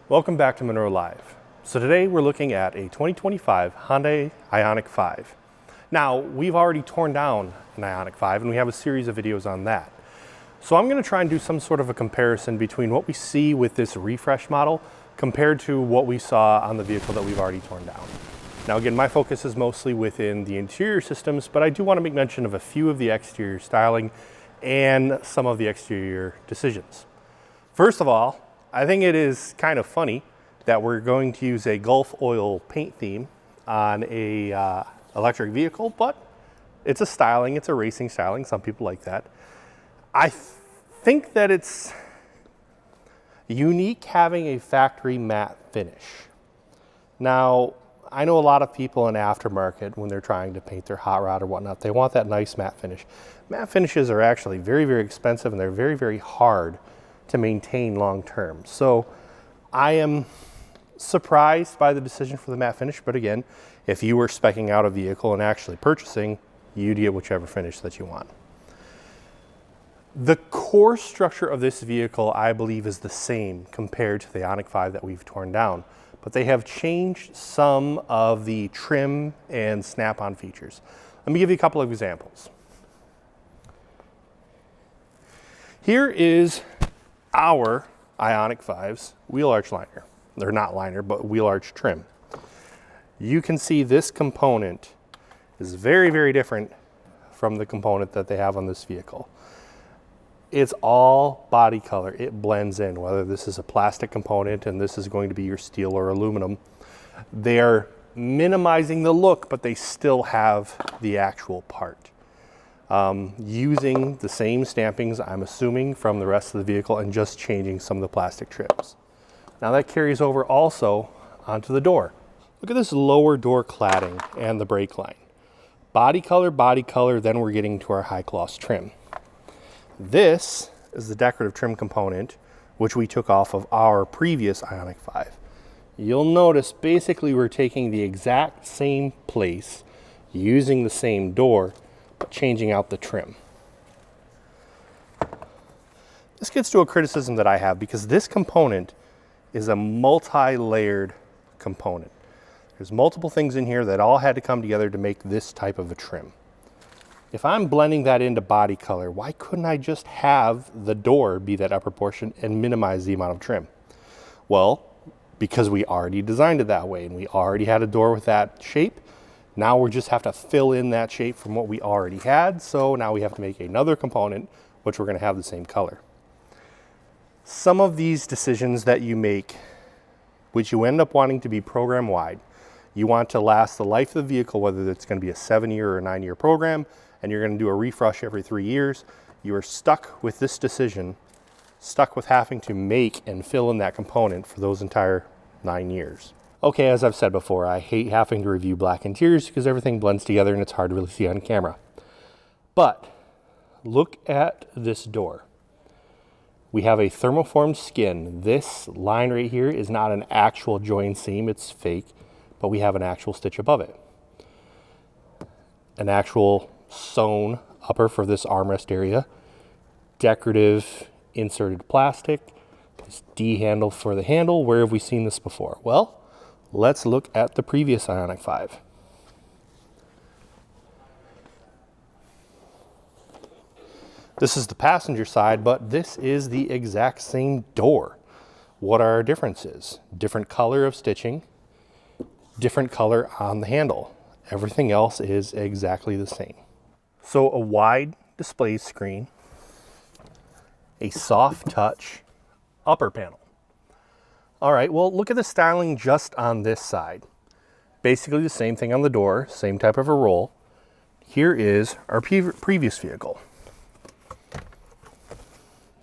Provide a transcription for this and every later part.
Welcome back to Munro Live. So today we're looking at a 2025 Hyundai IONIQ 5. Now, we've already torn down an IONIQ 5 and we have a series of videos on that. So I'm going to try and do some sort of a comparison between what we see with this refresh model compared to what we saw on the vehicle that we've already torn down. Now again, my focus is mostly within the interior systems, but I do want to make mention of a few of the exterior styling and some of the exterior decisions. First of all, I think it is kind of funny that we're going to use a Gulf oil paint theme on a electric vehicle, but it's a styling, it's a racing styling. Some people like that. I think that it's unique having a factory matte finish. Now, I know a lot of people in aftermarket, when they're trying to paint their hot rod or whatnot, they want that nice matte finish. Matte finishes are actually very, very expensive and they're very, very hard to maintain long term. So I am surprised by the decision for the matte finish, but again, if you were speccing out a vehicle and actually purchasing, you'd get whichever finish that you want. The core structure of this vehicle, I believe, is the same compared to the IONIQ 5 that we've torn down, but they have changed some of the trim and snap-on features. Let me give you a couple of examples. Here is our IONIQ 5's wheel arch liner. They're not liner, but wheel arch trim. You can see this component is very, very different from the component that they have on this vehicle. It's all body color. It blends in, whether this is a plastic component and this is going to be your steel or aluminum. They're minimizing the look, but they still have the actual part. Using the same stampings, I'm assuming, from the rest of the vehicle and just changing some of the plastic trims. Now that carries over also onto the door. Look at this lower door cladding and the brake line. Body color, then we're getting to our high gloss trim. This is the decorative trim component, which we took off of our previous IONIQ 5. You'll notice basically we're taking the exact same place, using the same door, but changing out the trim. This gets to a criticism that I have because this component is a multi-layered component. There's multiple things in here that all had to come together to make this type of a trim. If I'm blending that into body color, why couldn't I just have the door be that upper portion and minimize the amount of trim? Well, because we already designed it that way and we already had a door with that shape. Now we just have to fill in that shape from what we already had. So now we have to make another component, which we're going to have the same color. Some of these decisions that you make, which you end up wanting to be program wide, you want to last the life of the vehicle, whether it's going to be a 7-year or a 9-year program, and you're going to do a refresh every 3 years, you are stuck with this decision, stuck with having to make and fill in that component for those entire 9 years. Okay, as I've said before, I hate having to review black interiors because everything blends together and it's hard to really see on camera. But look at this door. We have a thermoformed skin. This line right here is not an actual join seam, it's fake, but we have an actual stitch above it. An actual sewn upper for this armrest area. Decorative inserted plastic. This D handle for the handle. Where have we seen this before? Well, let's look at the previous IONIQ 5. This is the passenger side, but this is the exact same door. What are our differences? Different color of stitching, different color on the handle. Everything else is exactly the same. So a wide display screen, a soft touch upper panel. All right, well, look at the styling just on this side. Basically the same thing on the door, same type of a roll. Here is our previous vehicle.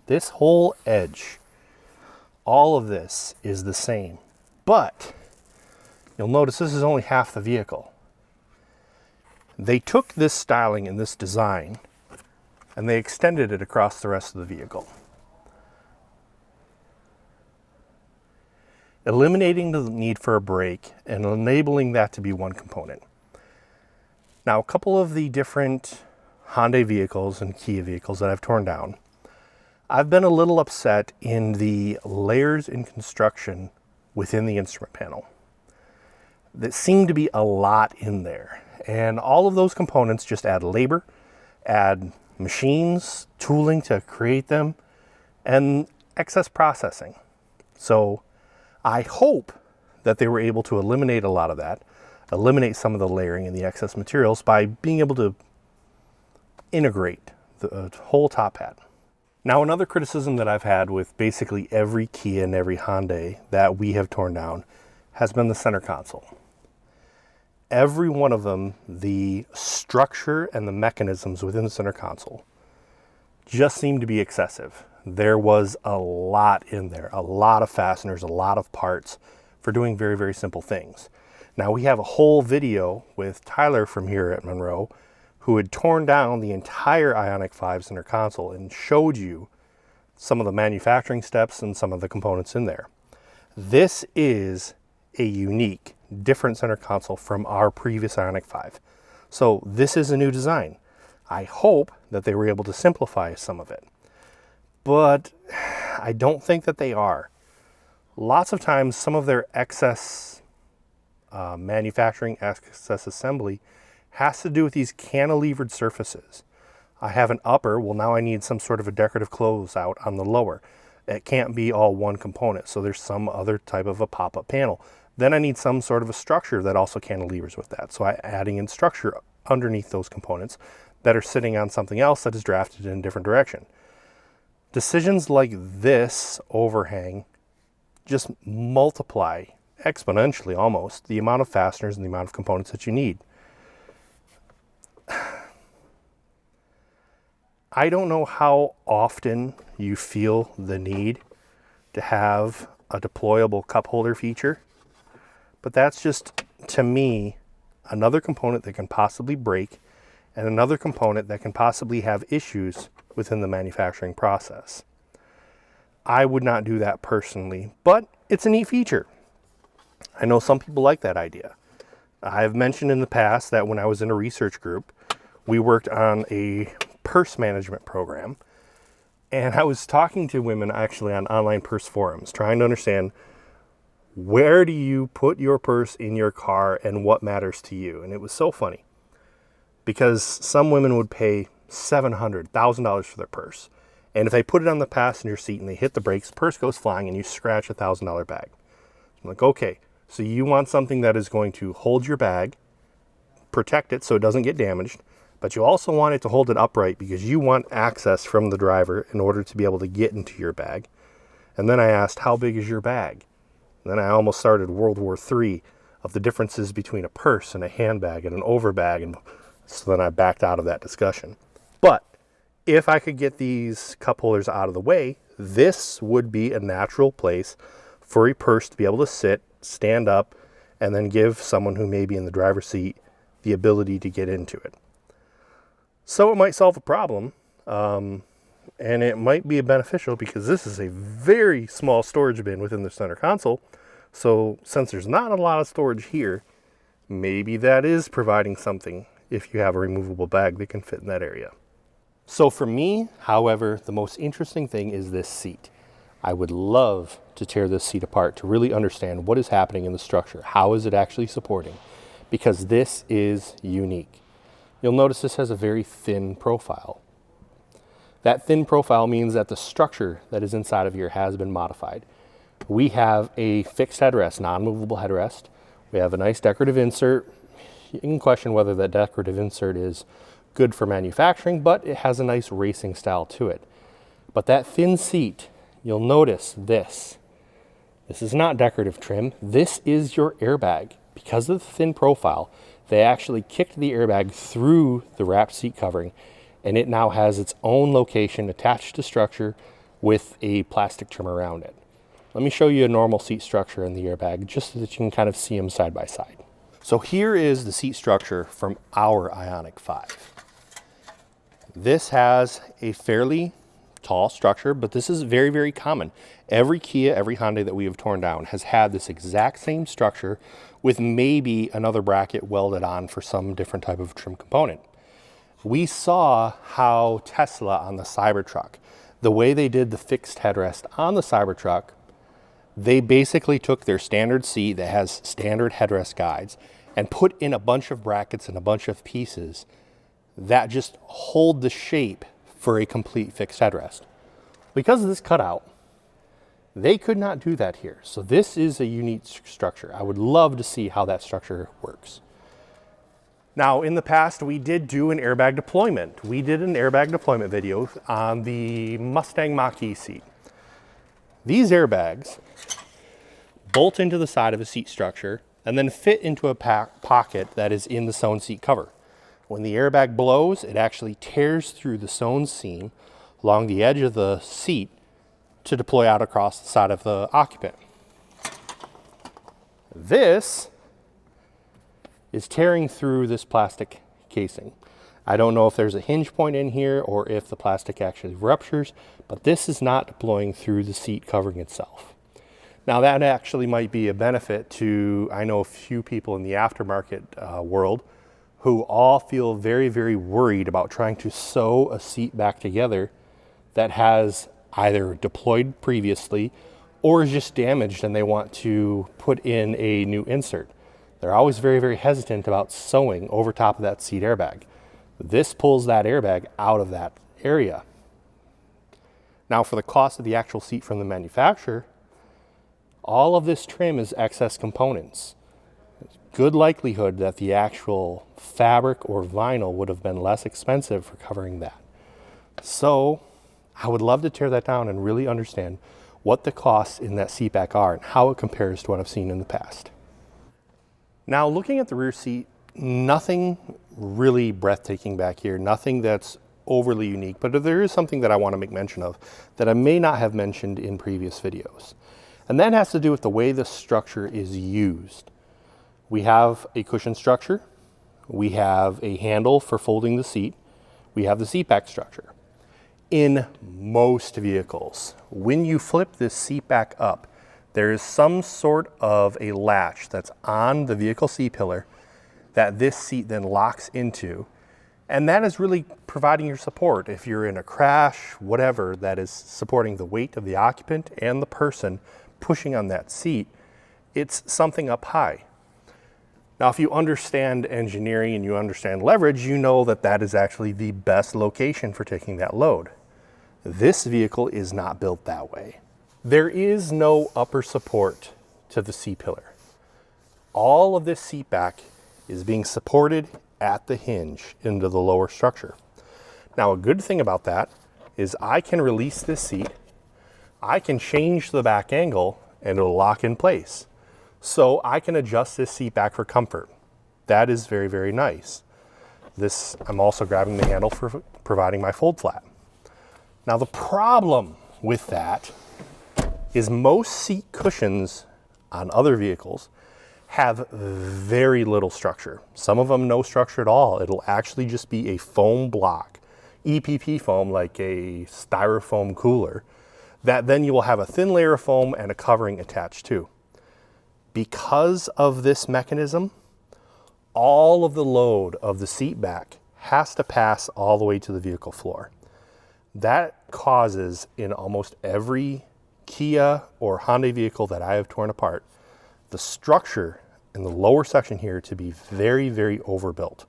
This whole edge, all of this is the same, but you'll notice this is only half the vehicle. They took this styling and this design and they extended it across the rest of the vehicle, eliminating the need for a brake and enabling that to be one component. Now, a couple of the different Hyundai vehicles and Kia vehicles that I've torn down, I've been a little upset in the layers in construction within the instrument panel. That seemed to be a lot in there. And all of those components just add labor, add machines, tooling to create them, and excess processing. So I hope that they were able to eliminate a lot of that, eliminate some of the layering and the excess materials by being able to integrate the whole top hat. Now, another criticism that I've had with basically every Kia and every Hyundai that we have torn down has been the center console. Every one of them, the structure and the mechanisms within the center console just seem to be excessive. There was a lot in there, a lot of fasteners, a lot of parts for doing very, very simple things. Now, we have a whole video with Tyler from here at Munro who had torn down the entire IONIQ 5 center console and showed you some of the manufacturing steps and some of the components in there. This is a unique, different center console from our previous IONIQ 5. So this is a new design. I hope that they were able to simplify some of it, but I don't think that they are. Lots of times, some of their excess manufacturing, excess assembly has to do with these cantilevered surfaces. I have an upper, well, now I need some sort of a decorative closeout on the lower. It can't be all one component, so there's some other type of a pop-up panel. Then I need some sort of a structure that also cantilevers with that. So I'm adding in structure underneath those components that are sitting on something else that is drafted in a different direction. Decisions like this overhang just multiply exponentially almost the amount of fasteners and the amount of components that you need. I don't know how often you feel the need to have a deployable cup holder feature, but that's just, to me, another component that can possibly break and another component that can possibly have issues within the manufacturing process. I would not do that personally, but it's a neat feature. I know some people like that idea. I've mentioned in the past that when I was in a research group, we worked on a purse management program, and I was talking to women actually on online purse forums, trying to understand, where do you put your purse in your car and what matters to you? And it was so funny because some women would pay $700, $1,000 for their purse. And if they put it on the passenger seat and they hit the brakes, purse goes flying and you scratch a $1,000 bag. I'm like, okay, so you want something that is going to hold your bag, protect it so it doesn't get damaged, but you also want it to hold it upright because you want access from the driver in order to be able to get into your bag. And then I asked, how big is your bag? And then I almost started World War III of the differences between a purse and a handbag and an overbag. And so then I backed out of that discussion. But if I could get these cup holders out of the way, this would be a natural place for a purse to be able to sit, stand up, and then give someone who may be in the driver's seat the ability to get into it. So it might solve a problem, and it might be beneficial because this is a very small storage bin within the center console. So since there's not a lot of storage here, maybe that is providing something if you have a removable bag that can fit in that area. So for me, however, the most interesting thing is this seat. I would love to tear this seat apart to really understand what is happening in the structure. How is it actually supporting? Because this is unique. You'll notice this has a very thin profile. That thin profile means that the structure that is inside of here has been modified. We have a fixed headrest, non-movable headrest. We have a nice decorative insert. You can question whether that decorative insert is good for manufacturing, but it has a nice racing style to it. But that thin seat, you'll notice this. This is not decorative trim. This is your airbag. Because of the thin profile, they actually kicked the airbag through the wrapped seat covering, and it now has its own location attached to structure with a plastic trim around it. Let me show you a normal seat structure in the airbag just so that you can kind of see them side by side. So here is the seat structure from our IONIQ 5. This has a fairly tall structure, but this is very, very common. Every Kia, every Hyundai that we have torn down has had this exact same structure with maybe another bracket welded on for some different type of trim component. We saw how Tesla on the Cybertruck, the way they did the fixed headrest on the Cybertruck, They basically took their standard seat that has standard headrest guides and put in a bunch of brackets and a bunch of pieces that just hold the shape for a complete fixed headrest. Because of this cutout, they could not do that here. So this is a unique structure. I would love to see how that structure works. Now, in the past, we did do an airbag deployment. We did an airbag deployment video on the Mustang Mach-E seat. These airbags bolt into the side of a seat structure and then fit into a pocket that is in the sewn seat cover. When the airbag blows, it actually tears through the sewn seam along the edge of the seat to deploy out across the side of the occupant. This is tearing through this plastic casing. I don't know if there's a hinge point in here or if the plastic actually ruptures, but this is not deploying through the seat covering itself. Now that actually might be a benefit to, I know a few people in the aftermarket world who all feel very, very worried about trying to sew a seat back together that has either deployed previously or is just damaged and they want to put in a new insert. They're always very, very hesitant about sewing over top of that seat airbag. This pulls that airbag out of that area. Now for the cost of the actual seat from the manufacturer, all of this trim is excess components. Good likelihood that the actual fabric or vinyl would have been less expensive for covering that. So I would love to tear that down and really understand what the costs in that seat back are and how it compares to what I've seen in the past. Now looking at the rear seat, nothing really breathtaking back here, nothing that's overly unique, but there is something that I want to make mention of that I may not have mentioned in previous videos. And that has to do with the way the structure is used. We have a cushion structure, we have a handle for folding the seat, we have the seat back structure. In most vehicles, when you flip this seat back up, there is some sort of a latch that's on the vehicle C-pillar that this seat then locks into. And that is really providing your support. If you're in a crash, whatever, that is supporting the weight of the occupant and the person pushing on that seat, it's something up high. Now, if you understand engineering and you understand leverage, you know that that is actually the best location for taking that load. This vehicle is not built that way. There is no upper support to the C-pillar. All of this seat back is being supported at the hinge into the lower structure. Now, a good thing about that is I can release this seat, I can change the back angle, and it'll lock in place. So I can adjust this seat back for comfort. That is very, very nice. I'm also grabbing the handle for providing my fold flat. Now the problem with that is most seat cushions on other vehicles have very little structure. Some of them no structure at all. It'll actually just be a foam block, EPP foam, like a styrofoam cooler, that then you will have a thin layer of foam and a covering attached to. Because of this mechanism, all of the load of the seat back has to pass all the way to the vehicle floor. That causes, in almost every Kia or Hyundai vehicle that I have torn apart, the structure in the lower section here to be very, very overbuilt.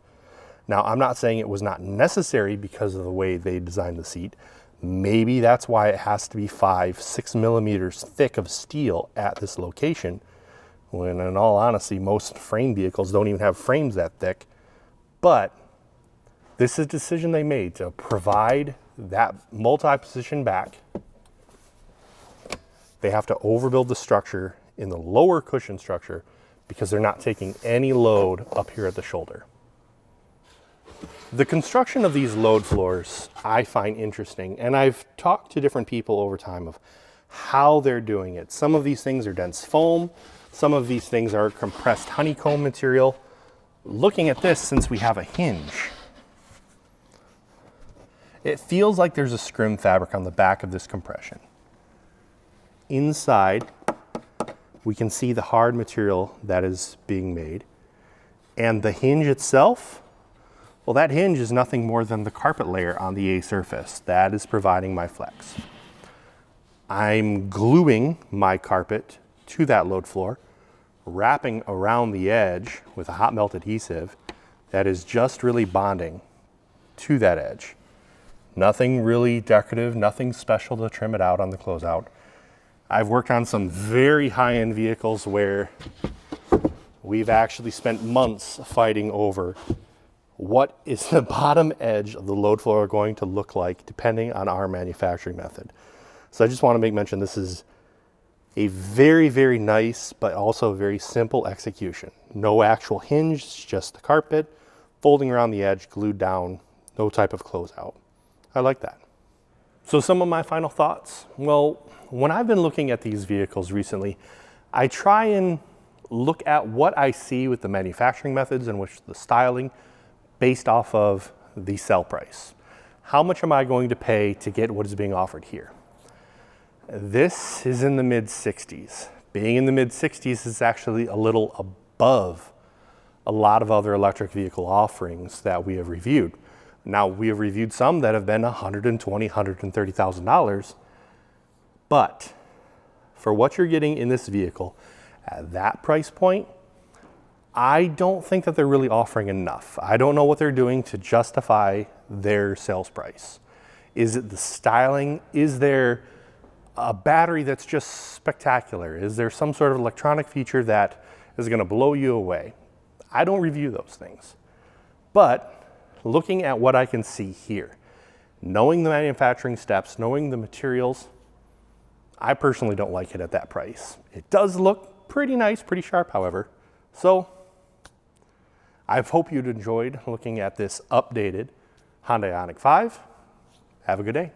Now, I'm not saying it was not necessary because of the way they designed the seat. Maybe that's why it has to be 5-6 millimeters thick of steel at this location, when in all honesty, most frame vehicles don't even have frames that thick. But this is a decision they made to provide that multi-position back. They have to overbuild the structure in the lower cushion structure because they're not taking any load up here at the shoulder. The construction of these load floors I find interesting, and I've talked to different people over time of how they're doing it. Some of these things are dense foam, some of these things are compressed honeycomb material. Looking at this, since we have a hinge, it feels like there's a scrim fabric on the back of this compression. Inside, we can see the hard material that is being made. And the hinge itself, well, that hinge is nothing more than the carpet layer on the A surface. That is providing my flex. I'm gluing my carpet to that load floor, wrapping around the edge with a hot melt adhesive that is just really bonding to that edge. Nothing really decorative, nothing special to trim it out on the closeout. I've worked on some very high-end vehicles where we've actually spent months fighting over what is the bottom edge of the load floor going to look like depending on our manufacturing method. So I just want to make mention this is a very, very nice, but also very simple execution. No actual hinge, just the carpet, folding around the edge, glued down, no type of closeout. I like that. So some of my final thoughts. Well, when I've been looking at these vehicles recently, I try and look at what I see with the manufacturing methods and which the styling based off of the sell price. How much am I going to pay to get what is being offered here? This is in the mid-60s. Being in the mid-60s is actually a little above a lot of other electric vehicle offerings that we have reviewed. Now, we have reviewed some that have been $120,000, $130,000, but for what you're getting in this vehicle at that price point, I don't think that they're really offering enough. I don't know what they're doing to justify their sales price. Is it the styling? Is there a battery that's just spectacular? Is there some sort of electronic feature that is going to blow you away? I don't review those things. But looking at what I can see here, knowing the manufacturing steps, knowing the materials, I personally don't like it at that price. It does look pretty nice, pretty sharp, however. So I hope you'd enjoyed looking at this updated Hyundai IONIQ 5. Have a good day.